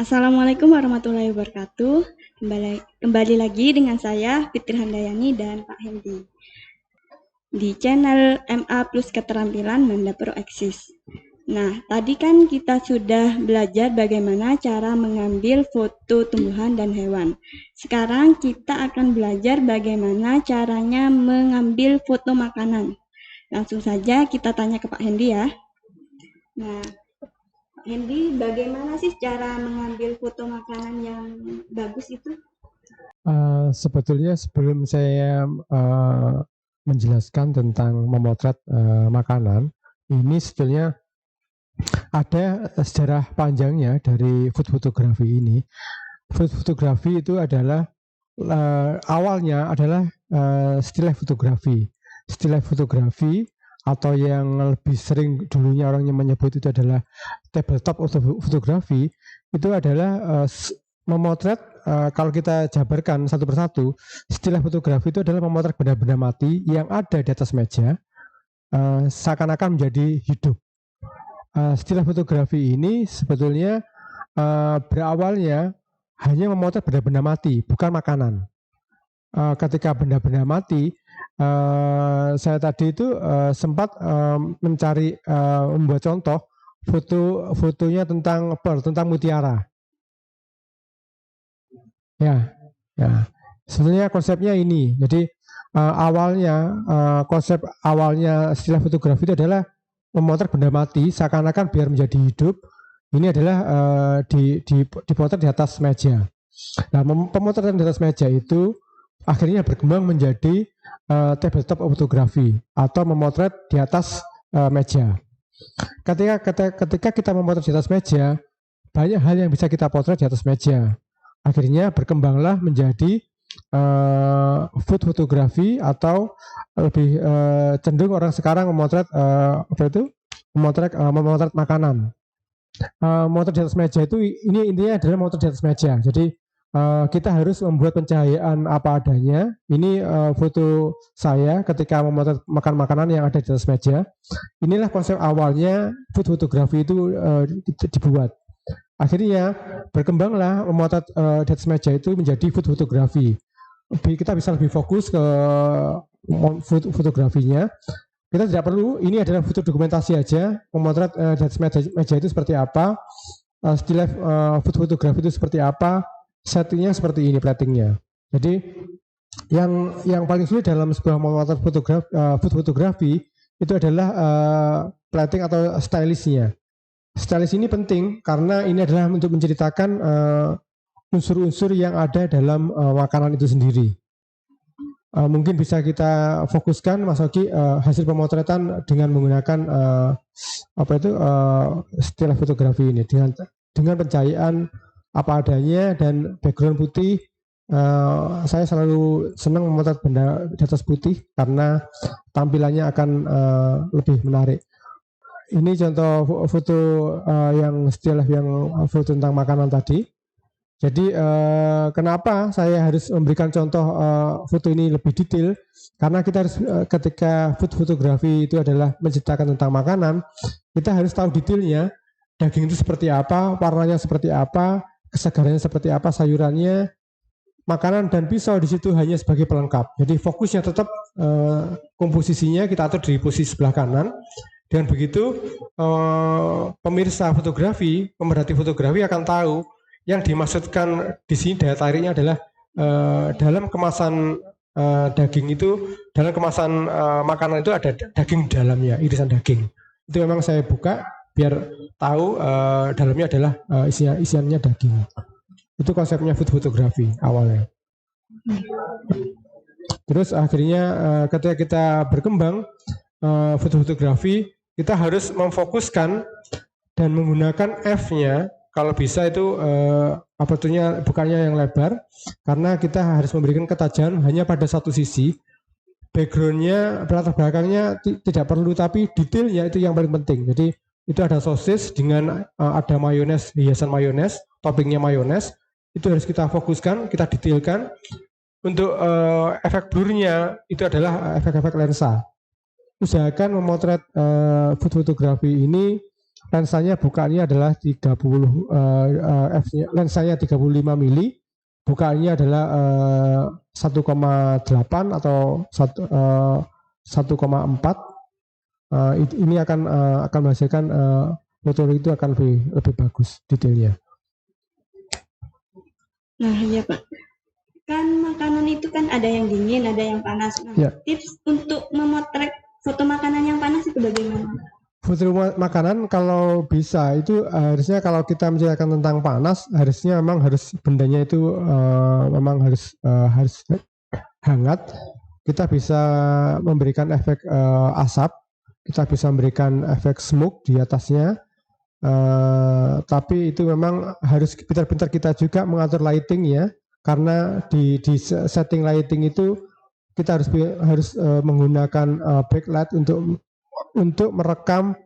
Assalamualaikum warahmatullahi wabarakatuh. Kembali lagi dengan saya Fitri Handayani dan Pak Hendi di channel MA Plus Keterampilan Manda Proeksis. Nah, tadi kan kita sudah belajar bagaimana cara mengambil foto tumbuhan dan hewan. Sekarang kita akan belajar bagaimana caranya mengambil foto makanan. Langsung saja kita tanya ke Pak Hendi ya. Nah, Hendi, bagaimana sih cara mengambil foto makanan yang bagus itu? Sebetulnya sebelum saya menjelaskan tentang memotret makanan, ini sebetulnya ada sejarah panjangnya dari food photography ini. Food photography itu adalah awalnya adalah still fotografi. Still fotografi atau yang lebih sering dulunya orangnya menyebut itu adalah tabletop fotografi, itu adalah memotret. Kalau kita jabarkan satu persatu, istilah fotografi itu adalah memotret benda-benda mati yang ada di atas meja, seakan-akan menjadi hidup. Istilah fotografi ini sebetulnya berawalnya hanya memotret benda-benda mati, bukan makanan. Ketika benda-benda mati, saya tadi itu sempat mencari membuat contoh fotonya tentang mutiara. Ya. Sebenarnya konsepnya ini. Jadi konsep awalnya istilah fotografi itu adalah memotret benda mati seakan-akan biar menjadi hidup. Ini adalah dipotret di atas meja. Nah, pemotretan di atas meja itu akhirnya berkembang menjadi tabletop fotografi atau memotret di atas meja. Ketika kita memotret di atas meja, banyak hal yang bisa kita potret di atas meja. Akhirnya berkembanglah menjadi food photography atau lebih cenderung orang sekarang memotret memotret makanan. Memotret di atas meja itu ini intinya adalah memotret di atas meja. Jadi kita harus membuat pencahayaan apa adanya. Ini foto saya ketika memotret makanan yang ada di atas meja. Inilah konsep awalnya food photography itu dibuat. Akhirnya berkembanglah memotret di atas meja itu menjadi food photography. Kita bisa lebih fokus ke food fotografinya. Kita tidak perlu, ini adalah foto dokumentasi aja, memotret di atas meja itu seperti apa, still life food photography itu seperti apa, settingnya seperti ini, platingnya. Jadi yang paling sulit dalam sebuah memotret food photography itu adalah plating atau stylishnya. Stylish ini penting karena ini adalah untuk menceritakan unsur-unsur yang ada dalam makanan itu sendiri. Mungkin bisa kita fokuskan, Mas Oki, hasil pemotretan dengan menggunakan still fotografi ini dengan pencahayaan apa adanya dan background putih. Saya selalu senang memotret benda di atas putih karena tampilannya akan lebih menarik. Ini contoh foto yang still yang foto tentang makanan tadi. Jadi kenapa saya harus memberikan contoh foto ini lebih detail? Karena kita harus ketika food fotografi itu adalah menceritakan tentang makanan, kita harus tahu detailnya. Daging itu seperti apa, warnanya seperti apa, kesegarannya seperti apa, sayurannya, makanan dan pisau di situ hanya sebagai pelengkap. Jadi fokusnya tetap komposisinya kita atur di posisi sebelah kanan. Dengan begitu pemirsa fotografi, pemerhati fotografi akan tahu yang dimaksudkan di sini daya tariknya adalah dalam kemasan daging itu, dalam kemasan makanan itu ada daging di dalamnya, irisan daging. Itu memang saya buka biar tahu dalamnya adalah isiannya daging. Itu konsepnya food fotografi awalnya. Terus akhirnya ketika kita berkembang food fotografi, kita harus memfokuskan dan menggunakan F-nya. Kalau bisa itu aperturnya bukannya yang lebar, karena kita harus memberikan ketajaman hanya pada satu sisi. Backgroundnya, latar belakangnya tidak perlu, tapi detailnya itu yang paling penting. Jadi itu ada sosis dengan ada mayones, hiasan mayones, toppingnya mayones. Itu harus kita fokuskan, kita detailkan. Untuk efek blurnya itu adalah efek-efek lensa. Usahakan memotret food fotografi ini lensanya bukaannya adalah 30 f-nya, lensanya 35 mili, bukaannya adalah 1,8 atau 1,4. Ini akan menghasilkan foto itu akan lebih bagus detailnya. Nah, iya Pak. Kan makanan itu kan ada yang dingin, ada yang panas. Nah, Ya. tips untuk memotret foto makanan yang panas itu bagaimana? Foto makanan kalau bisa itu harusnya kalau kita menceritakan tentang panas, harusnya memang harus bendanya itu memang harus hangat. Kita bisa memberikan efek asap, kita bisa memberikan efek smoke di atasnya. Tapi itu memang harus pintar-pintar kita juga mengatur lighting ya, karena di setting lighting itu kita harus menggunakan backlight untuk merekam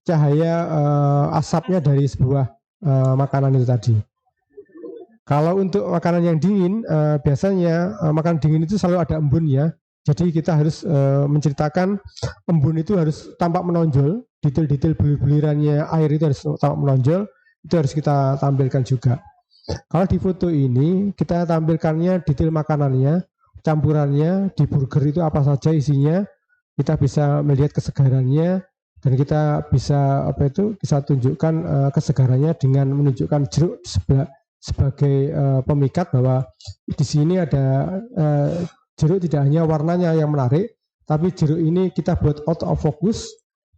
cahaya asapnya dari sebuah makanan itu tadi. Kalau untuk makanan yang dingin, biasanya makanan dingin itu selalu ada embunnya. Jadi kita harus menceritakan embun itu harus tampak menonjol, detail-detail bulir-bulirannya air itu harus tampak menonjol, itu harus kita tampilkan juga. Kalau di foto ini kita tampilkannya detail makanannya, campurannya, di burger itu apa saja isinya, kita bisa melihat kesegarannya dan kita bisa bisa tunjukkan kesegarannya dengan menunjukkan jeruk sebagai pemikat bahwa di sini ada jeruk tidak hanya warnanya yang menarik, tapi jeruk ini kita buat out of focus,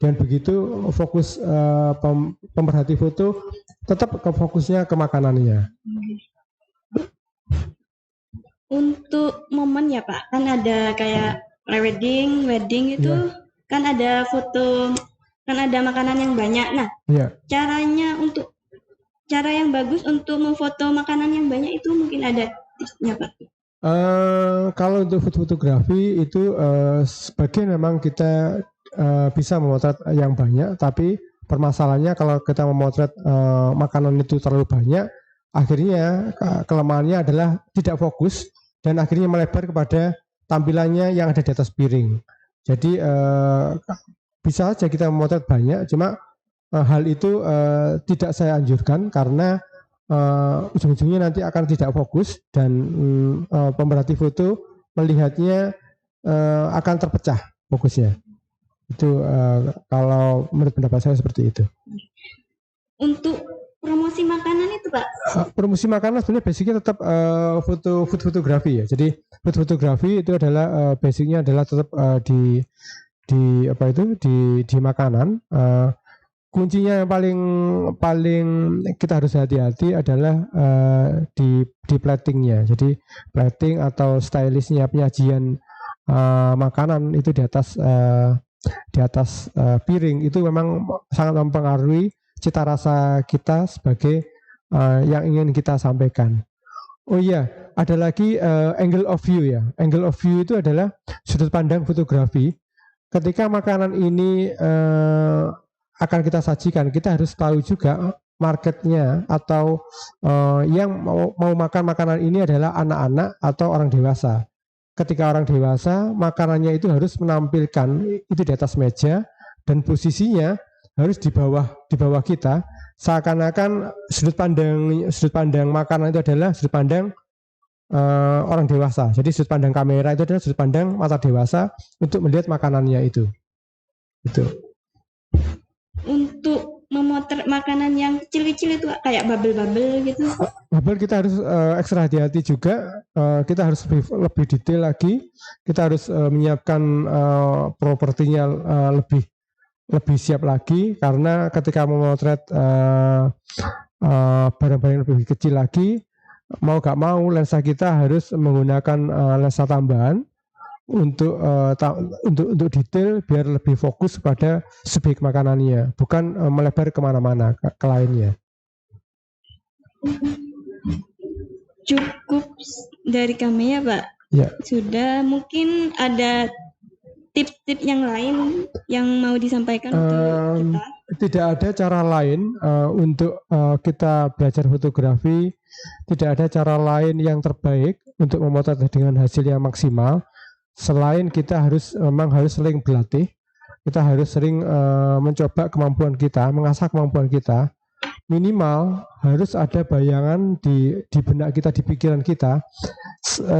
dan begitu fokus pemerhati foto tetap ke fokusnya ke makanannya. Untuk momen ya Pak, kan ada kayak wedding itu kan ada foto, kan ada makanan yang banyak. Nah, cara yang bagus untuk memfoto makanan yang banyak itu mungkin ada tipsnya Pak? Kalau untuk fotografi itu sebagian memang kita bisa memotret yang banyak, tapi permasalahannya kalau kita memotret makanan itu terlalu banyak, akhirnya kelemahannya adalah tidak fokus dan akhirnya melebar kepada tampilannya yang ada di atas piring. Jadi bisa saja kita memotret banyak, cuma hal itu tidak saya anjurkan karena ujung-ujungnya nanti akan tidak fokus dan pemerhati foto melihatnya akan terpecah fokusnya. Itu kalau menurut pendapat saya seperti itu. Untuk promosi makanan itu Pak? Promosi makanan sebenarnya basicnya tetap food fotografi ya. Jadi food fotografi itu adalah basicnya adalah tetap di makanan. Kuncinya yang paling kita harus hati-hati adalah di platingnya. Jadi plating atau stylishnya penyajian makanan itu di atas piring itu memang sangat mempengaruhi cita rasa kita sebagai yang ingin kita sampaikan. Oh iya, ada lagi angle of view ya. Angle of view itu adalah sudut pandang fotografi. Ketika makanan ini akan kita sajikan, kita harus tahu juga marketnya atau yang mau makan makanan ini adalah anak-anak atau orang dewasa. Ketika orang dewasa, makanannya itu harus menampilkan itu di atas meja dan posisinya harus di bawah kita, seakan-akan sudut pandang makanan itu adalah sudut pandang orang dewasa. Jadi sudut pandang kamera itu adalah sudut pandang mata dewasa untuk melihat makanannya itu. Itu. Untuk memotret makanan yang kecil-kecil itu kayak bubble gitu. Bubble kita harus ekstra hati-hati juga. Kita harus lebih detail lagi. Kita harus menyiapkan propertinya lebih siap lagi, karena ketika memotret barang-barang yang lebih kecil lagi, mau gak mau lensa kita harus menggunakan lensa tambahan untuk detail biar lebih fokus pada subjek makanannya, bukan melebar kemana-mana ke lainnya. Cukup dari kami ya Pak. Ya. Sudah, mungkin ada tips-tips yang lain yang mau disampaikan untuk kita? Tidak ada cara lain untuk kita belajar fotografi. Tidak ada cara lain yang terbaik untuk memotret dengan hasil yang maksimal. Selain kita memang harus sering berlatih, kita harus sering mencoba kemampuan kita, mengasah kemampuan kita. Minimal harus ada bayangan di benak kita, di pikiran kita.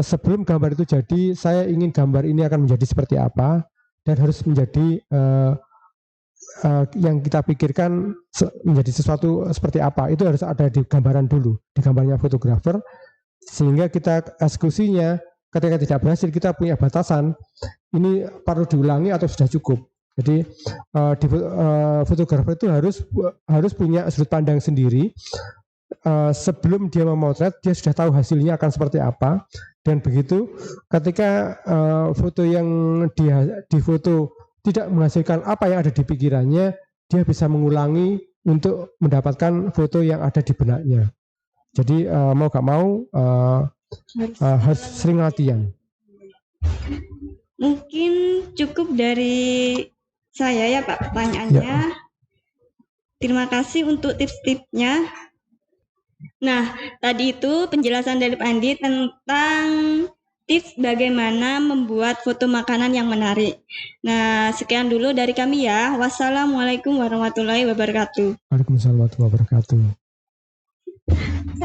Sebelum gambar itu jadi, saya ingin gambar ini akan menjadi seperti apa, dan harus menjadi yang kita pikirkan menjadi sesuatu seperti apa. Itu harus ada di gambaran dulu, di gambarnya fotografer, sehingga kita eksekusinya ketika tidak berhasil, kita punya batasan, ini perlu diulangi atau sudah cukup. Jadi fotografer itu harus punya sudut pandang sendiri. Sebelum dia memotret, dia sudah tahu hasilnya akan seperti apa, dan begitu ketika foto yang dia difoto tidak menghasilkan apa yang ada di pikirannya, dia bisa mengulangi untuk mendapatkan foto yang ada di benaknya. Jadi mau gak mau harus sering latihan. Mungkin cukup dari saya ya Pak pertanyaannya. Ya. Terima kasih untuk tips-tipsnya. Nah, tadi itu penjelasan dari Pak Andi tentang tips bagaimana membuat foto makanan yang menarik. Nah, sekian dulu dari kami ya. Wassalamualaikum warahmatullahi wabarakatuh. Waalaikumsalam warahmatullahi wabarakatuh.